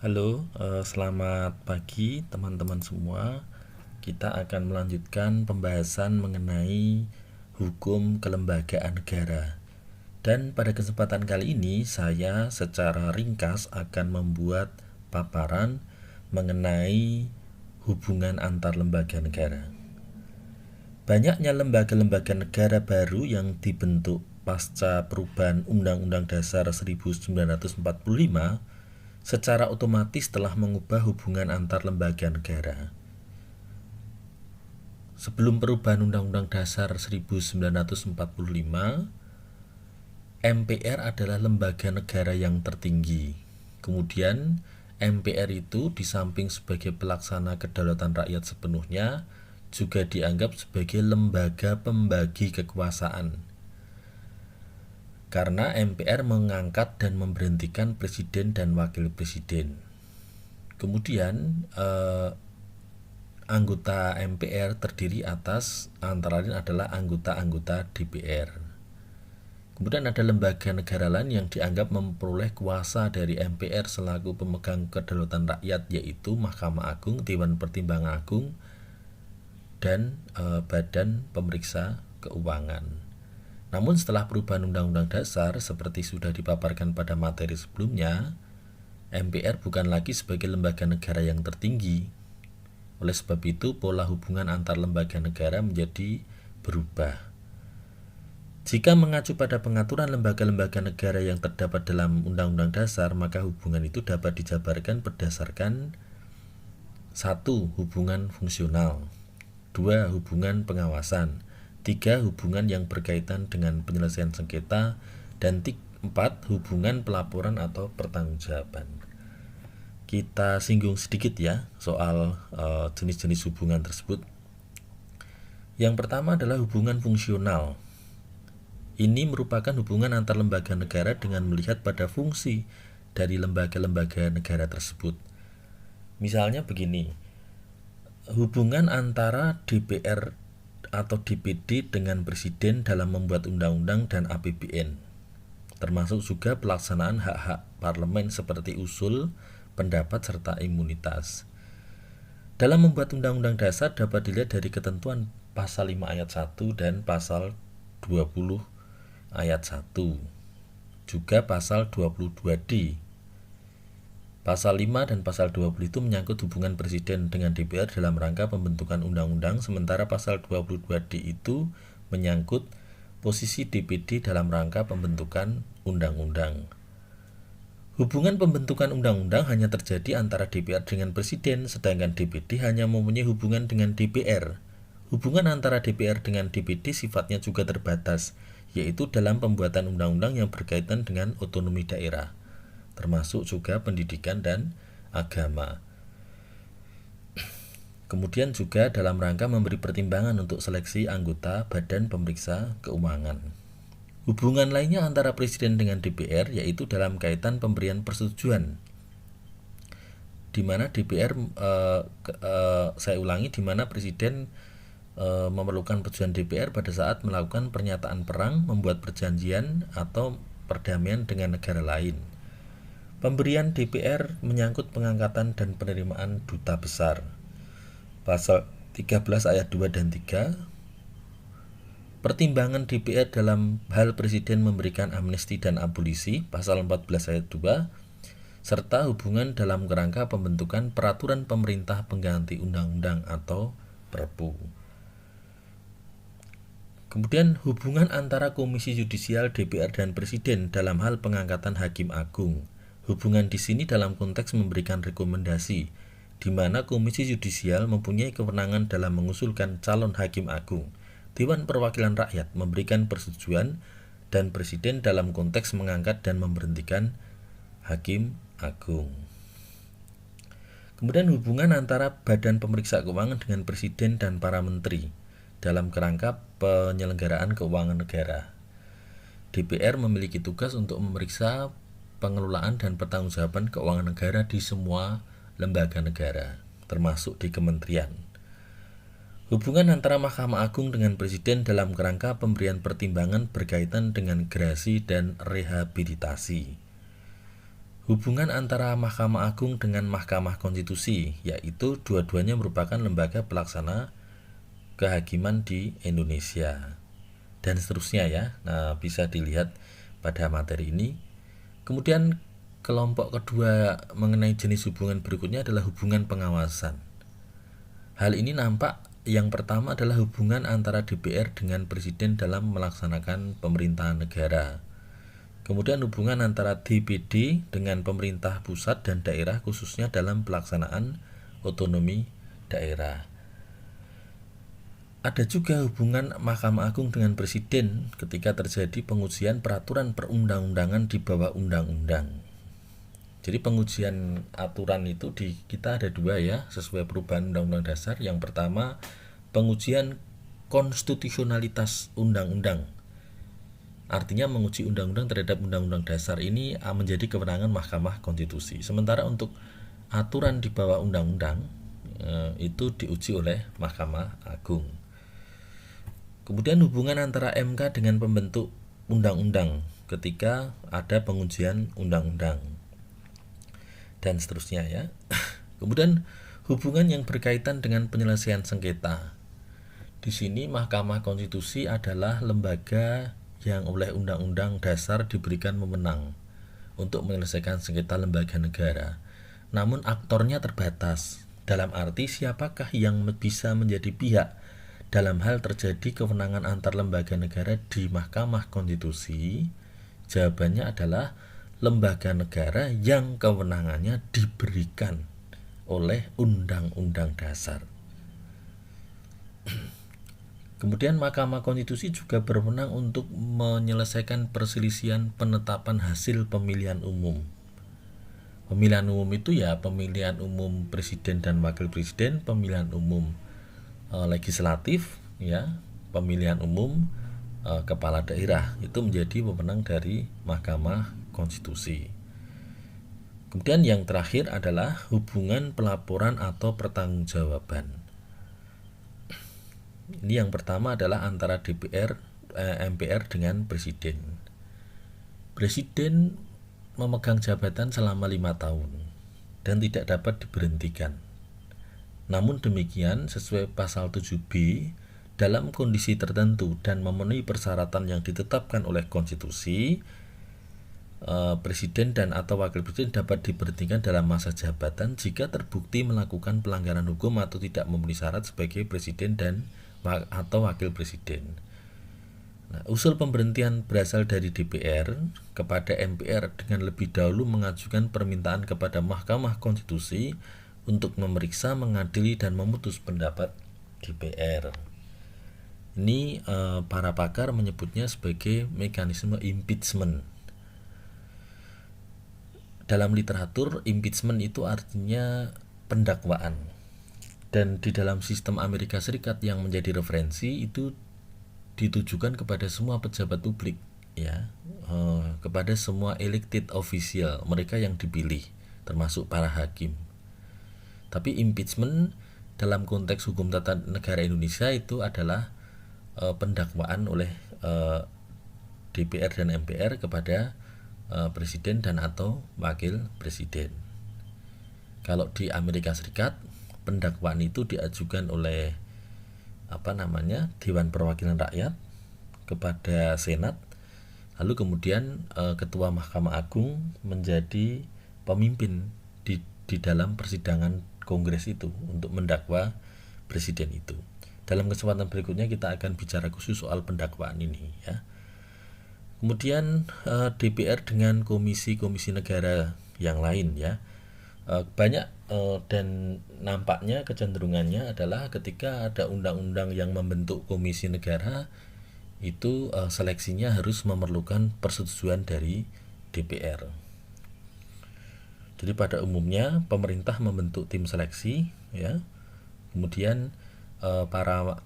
Halo, selamat pagi teman-teman semua. Kita akan melanjutkan pembahasan mengenai hukum kelembagaan negara. Dan pada kesempatan kali ini saya secara ringkas akan membuat paparan mengenai hubungan antar lembaga negara. Banyaknya lembaga-lembaga negara baru yang dibentuk pasca perubahan Undang-Undang Dasar 1945 secara otomatis telah mengubah hubungan antar lembaga negara. Sebelum perubahan Undang-Undang Dasar 1945, MPR adalah lembaga negara yang tertinggi. Kemudian MPR itu di samping sebagai pelaksana kedaulatan rakyat sepenuhnya, juga dianggap sebagai lembaga pembagi kekuasaan. Karena MPR mengangkat dan memberhentikan presiden dan wakil presiden. Kemudian anggota MPR terdiri atas antara lain adalah anggota-anggota DPR. Kemudian ada lembaga negara lain yang dianggap memperoleh kuasa dari MPR selaku pemegang kedaulatan rakyat, yaitu Mahkamah Agung, Dewan Pertimbangan Agung, dan Badan Pemeriksa Keuangan. Namun setelah perubahan Undang-Undang Dasar seperti sudah dipaparkan pada materi sebelumnya, MPR bukan lagi sebagai lembaga negara yang tertinggi. Oleh sebab itu, pola hubungan antar lembaga negara menjadi berubah. Jika mengacu pada pengaturan lembaga-lembaga negara yang terdapat dalam Undang-Undang Dasar, maka hubungan itu dapat dijabarkan berdasarkan 1. Hubungan fungsional, 2. Hubungan pengawasan, 3. Hubungan yang berkaitan dengan penyelesaian sengketa, dan 4. Hubungan pelaporan atau pertanggungjawaban. Kita singgung sedikit ya soal jenis-jenis hubungan tersebut. Yang pertama adalah hubungan fungsional. Ini merupakan hubungan antar lembaga negara dengan melihat pada fungsi dari lembaga-lembaga negara tersebut. Misalnya begini, hubungan antara DPR atau DPD dengan presiden dalam membuat undang-undang dan APBN, termasuk juga pelaksanaan hak-hak parlemen seperti usul, pendapat, serta imunitas. Dalam membuat undang-undang dasar dapat dilihat dari ketentuan pasal 5 ayat 1 dan pasal 20 ayat 1, juga pasal 22D. Pasal 5 dan pasal 20 itu menyangkut hubungan presiden dengan DPR dalam rangka pembentukan undang-undang, sementara pasal 22D itu menyangkut posisi DPD dalam rangka pembentukan undang-undang. Hubungan pembentukan undang-undang hanya terjadi antara DPR dengan presiden, sedangkan DPD hanya mempunyai hubungan dengan DPR. Hubungan antara DPR dengan DPD sifatnya juga terbatas, yaitu dalam pembuatan undang-undang yang berkaitan dengan otonomi daerah, termasuk juga pendidikan dan agama. Kemudian juga dalam rangka memberi pertimbangan untuk seleksi anggota Badan Pemeriksa Keuangan. Hubungan lainnya antara presiden dengan DPR yaitu dalam kaitan pemberian persetujuan, di mana DPR di mana presiden memerlukan persetujuan DPR pada saat melakukan pernyataan perang, membuat perjanjian atau perdamaian dengan negara lain. Pemberian DPR menyangkut pengangkatan dan penerimaan duta besar. Pasal 13 ayat 2 dan 3. Pertimbangan DPR dalam hal presiden memberikan amnesti dan abolisi, pasal 14 ayat 2, serta hubungan dalam kerangka pembentukan peraturan pemerintah pengganti undang-undang atau Perpu. Kemudian hubungan antara Komisi Yudisial DPR dan Presiden dalam hal pengangkatan Hakim Agung. Hubungan di sini dalam konteks memberikan rekomendasi, di mana Komisi Yudisial mempunyai kewenangan dalam mengusulkan calon Hakim Agung. Dewan Perwakilan Rakyat memberikan persetujuan, dan Presiden dalam konteks mengangkat dan memberhentikan Hakim Agung. Kemudian hubungan antara Badan Pemeriksa Keuangan dengan Presiden dan para menteri dalam kerangka penyelenggaraan keuangan negara. DPR memiliki tugas untuk memeriksa pengelolaan dan pertanggungjawaban keuangan negara di semua lembaga negara, termasuk di kementerian. Hubungan antara Mahkamah Agung dengan Presiden dalam kerangka pemberian pertimbangan berkaitan dengan gerasi dan rehabilitasi. Hubungan antara Mahkamah Agung dengan Mahkamah Konstitusi, yaitu dua-duanya merupakan lembaga pelaksana kehakiman di Indonesia, dan seterusnya ya. Nah, bisa dilihat pada materi ini. Kemudian kelompok kedua mengenai jenis hubungan berikutnya adalah hubungan pengawasan. Hal ini nampak yang pertama adalah hubungan antara DPR dengan Presiden dalam melaksanakan pemerintahan negara. Kemudian hubungan antara DPD dengan pemerintah pusat dan daerah khususnya dalam pelaksanaan otonomi daerah. Ada juga hubungan Mahkamah Agung dengan Presiden ketika terjadi pengujian peraturan perundang-undangan di bawah undang-undang. Jadi pengujian aturan itu di kita ada dua ya, sesuai perubahan Undang-Undang Dasar. Yang pertama, pengujian konstitusionalitas undang-undang. Artinya menguji undang-undang terhadap undang-undang dasar ini menjadi kewenangan Mahkamah Konstitusi. Sementara untuk aturan di bawah undang-undang itu diuji oleh Mahkamah Agung. Kemudian hubungan antara MK dengan pembentuk undang-undang ketika ada pengujian undang-undang dan seterusnya ya. Kemudian hubungan yang berkaitan dengan penyelesaian sengketa. Di sini Mahkamah Konstitusi adalah lembaga yang oleh Undang-Undang Dasar diberikan wewenang untuk menyelesaikan sengketa lembaga negara. Namun aktornya terbatas, dalam arti siapakah yang bisa menjadi pihak dalam hal terjadi kewenangan antar lembaga negara di Mahkamah Konstitusi. Jawabannya adalah lembaga negara yang kewenangannya diberikan oleh Undang-Undang Dasar. Kemudian Mahkamah Konstitusi juga berwenang untuk menyelesaikan perselisihan penetapan hasil pemilihan umum. Pemilihan umum itu ya pemilihan umum presiden dan wakil presiden, pemilihan umum legislatif ya, pemilihan umum kepala daerah. Itu menjadi wewenang dari Mahkamah Konstitusi. Kemudian yang terakhir adalah hubungan pelaporan atau pertanggungjawaban. Ini yang pertama adalah antara MPR dengan Presiden. Presiden memegang jabatan selama 5 tahun dan tidak dapat diberhentikan. Namun demikian, sesuai pasal 7B, dalam kondisi tertentu dan memenuhi persyaratan yang ditetapkan oleh konstitusi, Presiden dan atau Wakil Presiden dapat diberhentikan dalam masa jabatan jika terbukti melakukan pelanggaran hukum atau tidak memenuhi syarat sebagai Presiden dan atau Wakil Presiden. Nah, usul pemberhentian berasal dari DPR kepada MPR dengan lebih dahulu mengajukan permintaan kepada Mahkamah Konstitusi untuk memeriksa, mengadili, dan memutus pendapat DPR. Ini para pakar menyebutnya sebagai mekanisme impeachment. Dalam literatur, impeachment itu artinya pendakwaan. Dan di dalam sistem Amerika Serikat yang menjadi referensi itu ditujukan kepada semua pejabat publik ya, kepada semua elected official, mereka yang dipilih, termasuk para hakim. Tapi impeachment dalam konteks hukum tata negara Indonesia itu adalah pendakwaan oleh DPR dan MPR kepada Presiden dan atau Wakil Presiden. Kalau di Amerika Serikat pendakwaan itu diajukan oleh Dewan Perwakilan Rakyat kepada Senat, lalu kemudian Ketua Mahkamah Agung menjadi pemimpin di dalam persidangan Kongres itu untuk mendakwa presiden itu. Dalam kesempatan berikutnya kita akan bicara khusus soal pendakwaan ini ya. Kemudian DPR dengan komisi-komisi negara yang lain ya. Banyak dan nampaknya kecenderungannya adalah ketika ada undang-undang yang membentuk komisi negara itu seleksinya harus memerlukan persetujuan dari DPR. Jadi pada umumnya pemerintah membentuk tim seleksi ya. Kemudian para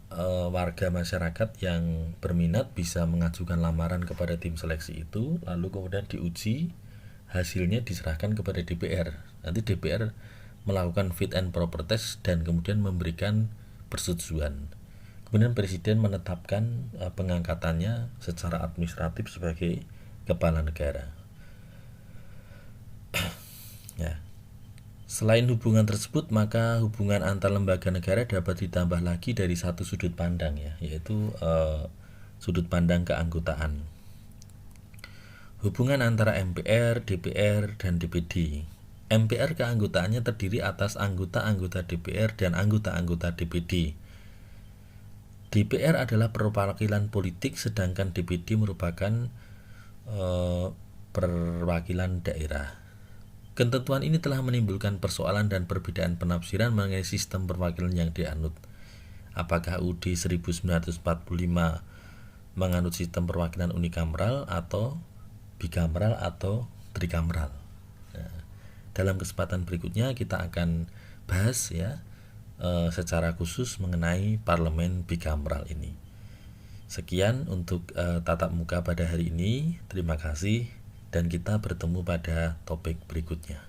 warga masyarakat yang berminat bisa mengajukan lamaran kepada tim seleksi itu, lalu kemudian diuji, hasilnya diserahkan kepada DPR. Nanti DPR melakukan fit and proper test dan kemudian memberikan persetujuan. Kemudian Presiden menetapkan pengangkatannya secara administratif sebagai kepala negara. Selain hubungan tersebut, maka hubungan antar lembaga negara dapat ditambah lagi dari satu sudut pandang ya, yaitu sudut pandang keanggotaan. Hubungan antara MPR, DPR, dan DPD. MPR keanggotaannya terdiri atas anggota-anggota DPR dan anggota-anggota DPD. DPR adalah perwakilan politik, sedangkan DPD merupakan perwakilan daerah. Ketentuan ini telah menimbulkan persoalan dan perbedaan penafsiran mengenai sistem perwakilan yang dianut. Apakah UUD 1945 menganut sistem perwakilan unikameral atau bikameral atau trikameral? Nah, dalam kesempatan berikutnya kita akan bahas ya secara khusus mengenai parlemen bikameral ini. Sekian untuk tatap muka pada hari ini. Terima kasih dan kita bertemu pada topik berikutnya.